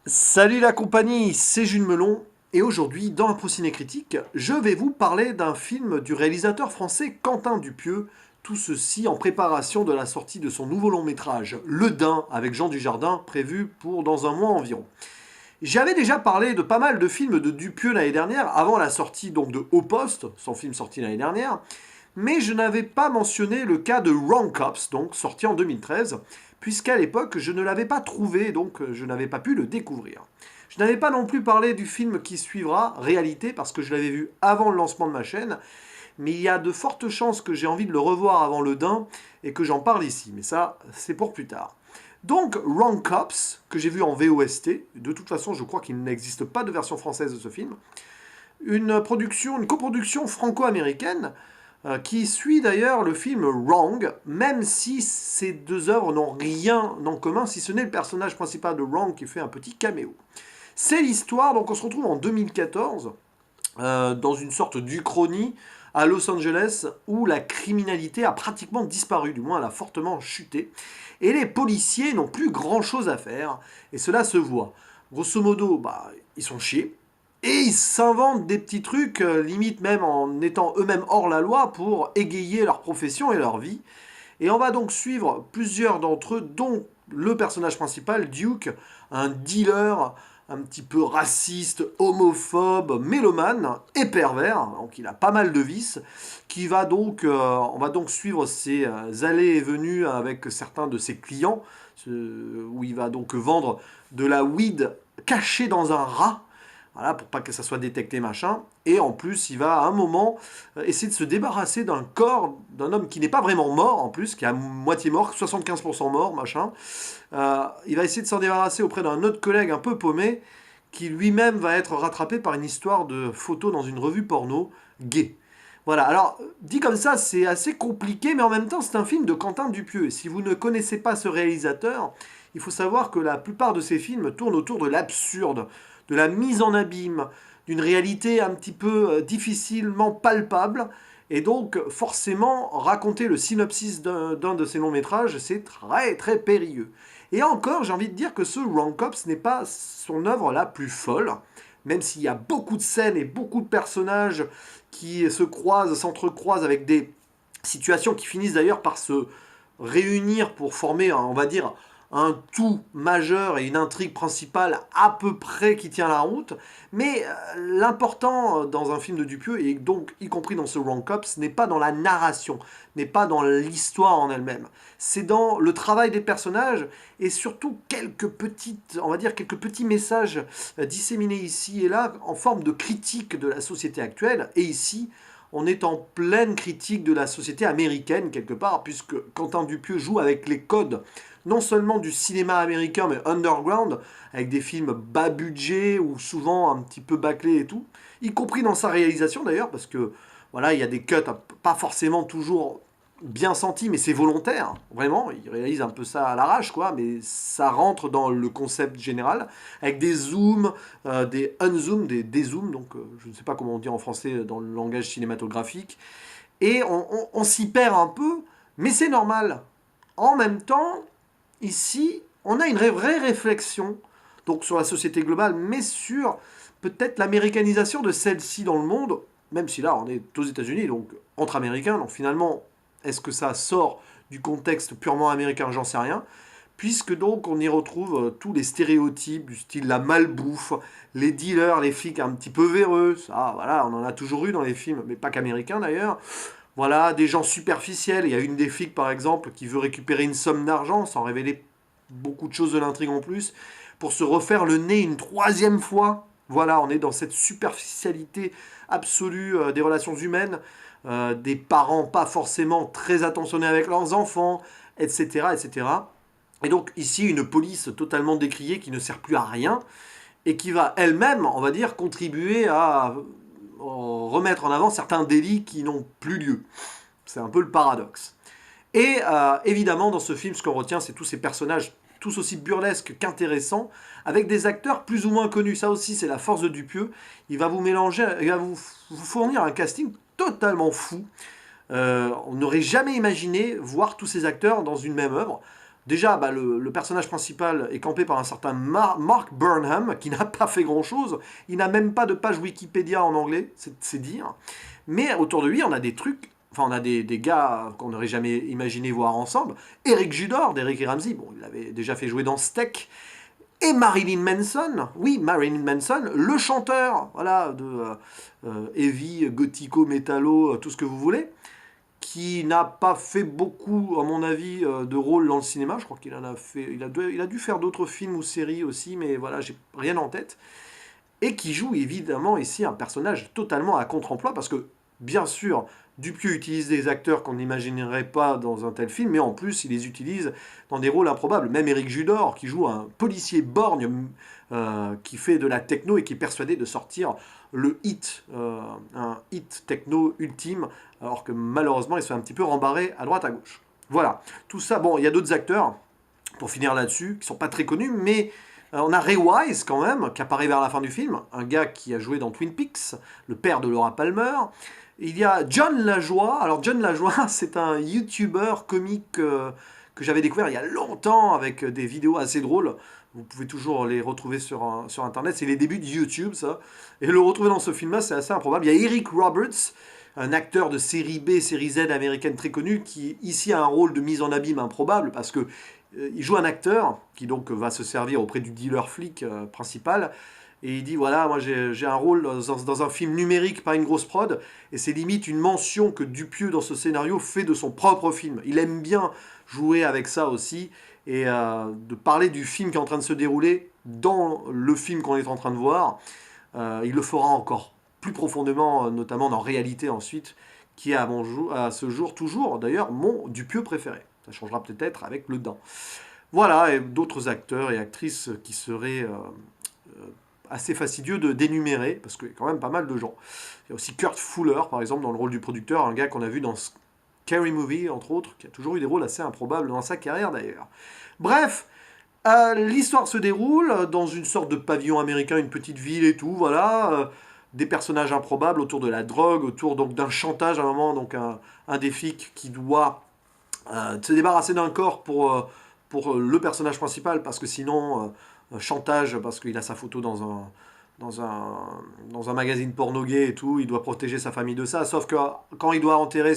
Salut la compagnie, c'est Jules Melon, et aujourd'hui, dans un Ciné Critique, je vais vous parler d'un film du réalisateur français Quentin Dupieux, tout ceci en préparation de la sortie de son nouveau long métrage, Le Dain, avec Jean Dujardin, prévu pour dans un mois environ. J'avais déjà parlé de pas mal de films de Dupieux l'année dernière, avant la sortie donc de Au Poste, son film sorti l'année dernière, mais je n'avais pas mentionné le cas de Wrong Cops, donc sorti en 2013, puisqu'à l'époque je ne l'avais pas trouvé, donc je n'avais pas pu le découvrir. Je n'avais pas non plus parlé du film qui suivra, Réalité, parce que je l'avais vu avant le lancement de ma chaîne, mais il y a de fortes chances que j'ai envie de le revoir avant le Dain et que j'en parle ici, mais ça c'est pour plus tard. Donc Wrong Cops, que j'ai vu en VOST, de toute façon je crois qu'il n'existe pas de version française de ce film, une coproduction franco-américaine qui suit d'ailleurs le film Wrong, même si ces deux œuvres n'ont rien en commun, si ce n'est le personnage principal de Wrong qui fait un petit caméo. C'est l'histoire, donc on se retrouve en 2014, dans une sorte d'Uchronie à Los Angeles, où la criminalité a pratiquement disparu, du moins elle a fortement chuté, et les policiers n'ont plus grand-chose à faire, et cela se voit. Grosso modo, ils sont chiés, et ils s'inventent des petits trucs, limite même en étant eux-mêmes hors la loi, pour égayer leur profession et leur vie. Et on va donc suivre plusieurs d'entre eux, dont le personnage principal, Duke, un dealer un petit peu raciste, homophobe, mélomane et pervers, donc il a pas mal de vices, on va donc suivre ses allées et venues avec certains de ses clients, où il va donc vendre de la weed cachée dans un rat, voilà, pour pas que ça soit détecté, machin. Et en plus, il va à un moment essayer de se débarrasser d'un corps d'un homme qui n'est pas vraiment mort, en plus, qui est à moitié mort, 75% mort, machin. Il va essayer de s'en débarrasser auprès d'un autre collègue un peu paumé, qui lui-même va être rattrapé par une histoire de photo dans une revue porno gay. Voilà, alors dit comme ça, c'est assez compliqué, mais en même temps, c'est un film de Quentin Dupieux. Et si vous ne connaissez pas ce réalisateur, il faut savoir que la plupart de ses films tournent autour de l'absurde, de la mise en abîme, d'une réalité un petit peu difficilement palpable. Et donc, forcément, raconter le synopsis d'un de ses longs métrages, c'est très très périlleux. Et encore, j'ai envie de dire que ce Wrong Cops n'est pas son œuvre la plus folle, même s'il y a beaucoup de scènes et beaucoup de personnages qui se croisent, s'entrecroisent avec des situations qui finissent d'ailleurs par se réunir pour former, on va dire, un tout majeur et une intrigue principale à peu près qui tient la route. Mais l'important dans un film de Dupieux, et donc y compris dans ce Wrong Cops, n'est pas dans la narration, n'est pas dans l'histoire en elle-même. C'est dans le travail des personnages et surtout on va dire quelques petits messages disséminés ici et là en forme de critique de la société actuelle. Et ici, on est en pleine critique de la société américaine quelque part, puisque Quentin Dupieux joue avec les codes non seulement du cinéma américain, mais underground, avec des films bas budget ou souvent un petit peu bâclés et tout, y compris dans sa réalisation d'ailleurs, parce que voilà, il y a des cuts pas forcément toujours bien sentis, mais c'est volontaire, vraiment, il réalise un peu ça à l'arrache, quoi, mais ça rentre dans le concept général, avec des zooms, des unzooms, des dézooms, donc je ne sais pas comment on dit en français dans le langage cinématographique, et on s'y perd un peu, mais c'est normal. En même temps, ici, on a une vraie réflexion donc sur la société globale, mais sur peut-être l'américanisation de celle-ci dans le monde, même si là on est aux États-Unis, donc entre Américains, donc finalement, est-ce que ça sort du contexte purement américain, j'en sais rien, puisque donc on y retrouve tous les stéréotypes du style la malbouffe, les dealers, les flics un petit peu véreux, ça voilà, on en a toujours eu dans les films, mais pas qu'américains d'ailleurs, voilà, des gens superficiels. Il y a une des flics, par exemple, qui veut récupérer une somme d'argent, sans révéler beaucoup de choses de l'intrigue en plus, pour se refaire le nez une troisième fois. Voilà, on est dans cette superficialité absolue des relations humaines, des parents pas forcément très attentionnés avec leurs enfants, etc., etc. Et donc ici, une police totalement décriée qui ne sert plus à rien et qui va elle-même, on va dire, contribuer à remettre en avant certains délits qui n'ont plus lieu. C'est un peu le paradoxe. Et évidemment, dans ce film, ce qu'on retient, c'est tous ces personnages tous aussi burlesques qu'intéressants, avec des acteurs plus ou moins connus. Ça aussi, c'est la force de Dupieux. Il va vous mélanger, il va vous fournir un casting totalement fou. On n'aurait jamais imaginé voir tous ces acteurs dans une même œuvre. Déjà, le personnage principal est campé par un certain Mark Burnham, qui n'a pas fait grand-chose. Il n'a même pas de page Wikipédia en anglais, c'est dire. Mais autour de lui, on a des trucs, enfin on a des gars qu'on n'aurait jamais imaginé voir ensemble. Eric Judor d'Eric et Ramsey, bon, il avait déjà fait jouer dans Steak. Et Marilyn Manson, oui, Marilyn Manson, le chanteur, voilà, de heavy, gothico, métallo, tout ce que vous voulez, qui n'a pas fait beaucoup, à mon avis, de rôle dans le cinéma. Je crois qu'il en a fait, il a dû faire d'autres films ou séries aussi, mais voilà, j'ai rien en tête. Et qui joue évidemment ici un personnage totalement à contre-emploi, parce que, bien sûr, Dupieux utilise des acteurs qu'on n'imaginerait pas dans un tel film, mais en plus, il les utilise dans des rôles improbables. Même Éric Judor, qui joue un policier borgne, qui fait de la techno et qui est persuadé de sortir le hit, un hit techno ultime, alors que malheureusement, il se fait un petit peu rembarrer à droite à gauche. Voilà, tout ça, bon, il y a d'autres acteurs, pour finir là-dessus, qui sont pas très connus, mais on a Ray Wise quand même, qui apparaît vers la fin du film, un gars qui a joué dans Twin Peaks, le père de Laura Palmer. Il y a John Lajoie. Alors John Lajoie, c'est un YouTuber comique que j'avais découvert il y a longtemps avec des vidéos assez drôles. Vous pouvez toujours les retrouver sur Internet. C'est les débuts de YouTube, ça. Et le retrouver dans ce film-là, c'est assez improbable. Il y a Eric Roberts, un acteur de série B, série Z américaine très connu, qui ici a un rôle de mise en abîme improbable, parce que il joue un acteur qui donc va se servir auprès du dealer flic principal. Et il dit voilà, moi j'ai un rôle dans un film numérique, pas une grosse prod. Et c'est limite une mention que Dupieux dans ce scénario fait de son propre film. Il aime bien jouer avec ça aussi. Et de parler du film qui est en train de se dérouler dans le film qu'on est en train de voir. Il le fera encore plus profondément, notamment dans Réalité ensuite, qui est à ce jour toujours d'ailleurs mon Dupieux préféré. Ça changera peut-être avec le dent. Voilà, et d'autres acteurs et actrices qui seraient assez fastidieux d'énumérer, parce qu'il y a quand même pas mal de gens. Il y a aussi Kurt Fuller, par exemple, dans le rôle du producteur, un gars qu'on a vu dans Scary Movie, entre autres, qui a toujours eu des rôles assez improbables dans sa carrière d'ailleurs. Bref, l'histoire se déroule dans une sorte de pavillon américain, une petite ville et tout, voilà. Des personnages improbables autour de la drogue, autour donc d'un chantage à un moment, donc un des flics qui doit se débarrasser d'un corps pour le personnage principal, parce que sinon, chantage, parce qu'il a sa photo dans un magazine porno gay et tout, il doit protéger sa famille de ça, sauf que quand il doit enterrer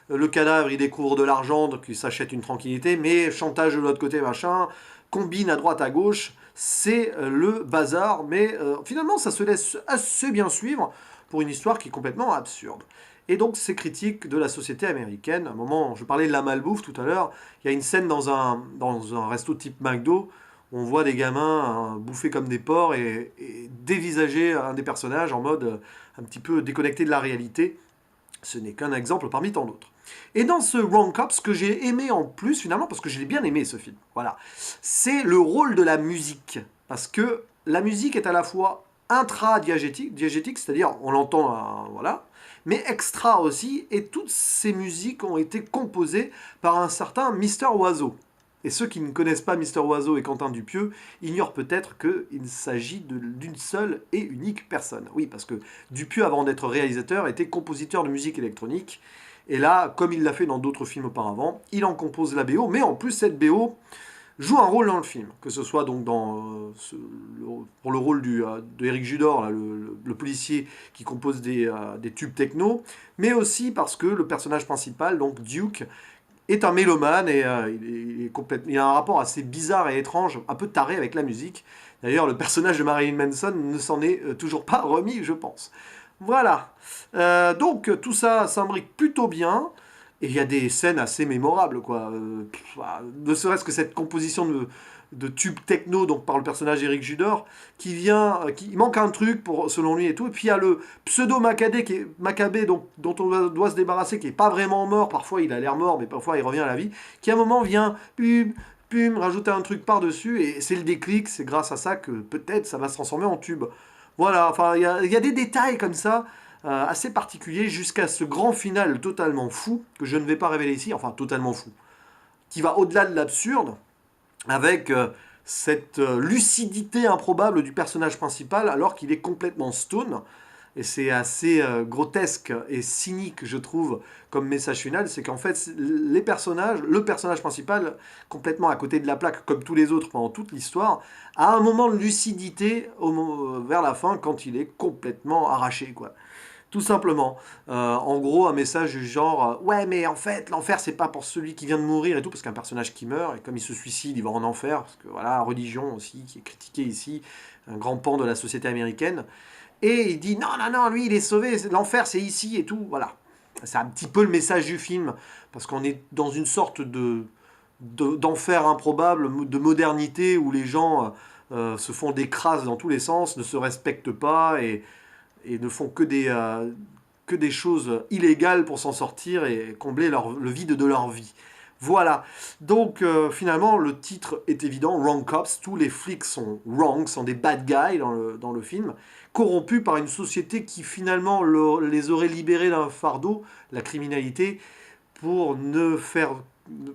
le cadavre, il découvre de l'argent, donc il s'achète une tranquillité, mais chantage de l'autre côté, machin, combine à droite à gauche, c'est le bazar, mais finalement ça se laisse assez bien suivre pour une histoire qui est complètement absurde. Et donc ces critiques de la société américaine, à un moment, je parlais de la malbouffe tout à l'heure, il y a une scène dans un resto type McDo, où on voit des gamins bouffer comme des porcs et dévisager un des personnages en mode un petit peu déconnecté de la réalité. Ce n'est qu'un exemple parmi tant d'autres. Et dans ce Wrong Cop, ce que j'ai aimé en plus finalement, parce que je l'ai bien aimé ce film, voilà, c'est le rôle de la musique. Parce que la musique est à la fois intra-diégétique, c'est-à-dire on l'entend, voilà, mais extra aussi, et toutes ces musiques ont été composées par un certain Mister Oiseau. Et ceux qui ne connaissent pas Mister Oiseau et Quentin Dupieux ignorent peut-être qu'il s'agit d'une seule et unique personne. Oui, parce que Dupieux, avant d'être réalisateur, était compositeur de musique électronique. Et là, comme il l'a fait dans d'autres films auparavant, il en compose la BO, mais en plus cette BO joue un rôle dans le film, que ce soit donc pour le rôle de Eric Judor, là, le policier qui compose des tubes techno, mais aussi parce que le personnage principal, donc Duke, est un mélomane et il a un rapport assez bizarre et étrange, un peu taré avec la musique. D'ailleurs, le personnage de Marilyn Manson ne s'en est toujours pas remis, je pense. Voilà. Donc, tout ça s'imbrique plutôt bien. Et il y a des scènes assez mémorables, quoi. Ne serait-ce que cette composition de tubes techno, donc par le personnage Eric Judor, qui manque un truc selon lui et tout. Et puis il y a le pseudo Maccabée dont on doit se débarrasser, qui est pas vraiment mort. Parfois il a l'air mort, mais parfois il revient à la vie. Qui à un moment vient, rajouter un truc par-dessus. Et c'est le déclic, c'est grâce à ça que peut-être ça va se transformer en tube. Voilà, enfin il y a des détails comme ça. Assez particulier jusqu'à ce grand final totalement fou, que je ne vais pas révéler ici, enfin totalement fou, qui va au-delà de l'absurde, avec cette lucidité improbable du personnage principal alors qu'il est complètement stone. et c'est assez grotesque et cynique, je trouve, comme message final, c'est qu'en fait, les personnages, le personnage principal, complètement à côté de la plaque, comme tous les autres pendant toute l'histoire, a un moment de lucidité vers la fin, quand il est complètement arraché, quoi. Tout simplement. En gros, un message du genre ouais, mais en fait, l'enfer, c'est pas pour celui qui vient de mourir et tout, parce qu'un personnage qui meurt, et comme il se suicide, il va en enfer, parce que voilà, religion aussi, qui est critiquée ici, un grand pan de la société américaine. Et il dit non, non, non, lui, il est sauvé, l'enfer, c'est ici et tout, voilà. C'est un petit peu le message du film, parce qu'on est dans une sorte d'enfer improbable, de modernité, où les gens se font des crasses dans tous les sens, ne se respectent pas, et ne font que des choses illégales pour s'en sortir et combler le vide de leur vie. Voilà. Donc finalement, le titre est évident, Wrong Cops. Tous les flics sont wrong, sont des bad guys dans le film, corrompus par une société qui finalement les aurait libérés d'un fardeau, la criminalité, pour ne faire,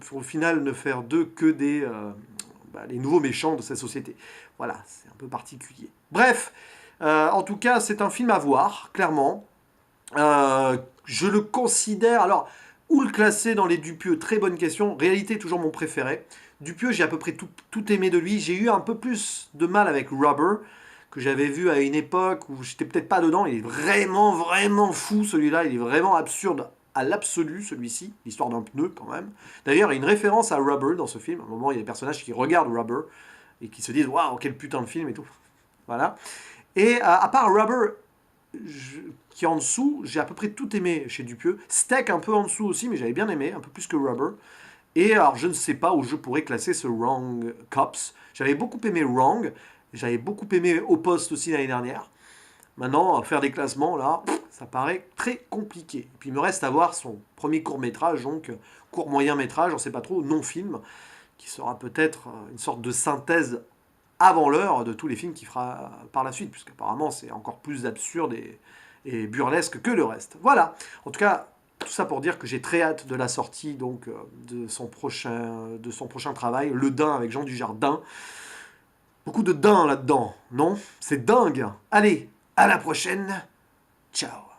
pour au final ne faire d'eux que les nouveaux méchants de cette société. Voilà, c'est un peu particulier. Bref, en tout cas, c'est un film à voir, clairement. Je le considère. Alors, où le classer dans les Dupieux? Très bonne question. Réalité, toujours mon préféré. Dupieux, j'ai à peu près tout aimé de lui. J'ai eu un peu plus de mal avec Rubber, que j'avais vu à une époque où j'étais peut-être pas dedans. Il est vraiment, vraiment fou celui-là. Il est vraiment absurde à l'absolu, celui-ci. L'histoire d'un pneu, quand même. D'ailleurs, il y a une référence à Rubber dans ce film. À un moment, il y a des personnages qui regardent Rubber et qui se disent waouh, quel putain de film et tout. Voilà. Et à part Rubber, qui est en dessous, j'ai à peu près tout aimé chez Dupieux. Steak un peu en dessous aussi, mais j'avais bien aimé, un peu plus que Rubber. Et alors, je ne sais pas où je pourrais classer ce Wrong Cops. J'avais beaucoup aimé Wrong, j'avais beaucoup aimé Au Poste aussi l'année dernière. Maintenant, faire des classements, là, ça paraît très compliqué. Et puis il me reste à voir son premier court-métrage, donc court-moyen-métrage, on ne sait pas trop, non-film, qui sera peut-être une sorte de synthèse avant l'heure de tous les films qu'il fera par la suite, puisqu'apparemment c'est encore plus absurde et burlesque que le reste. Voilà, en tout cas, tout ça pour dire que j'ai très hâte de la sortie donc, de son prochain travail, Le Daim avec Jean Dujardin. Beaucoup de daim là-dedans, non? C'est dingue. Allez, à la prochaine. Ciao.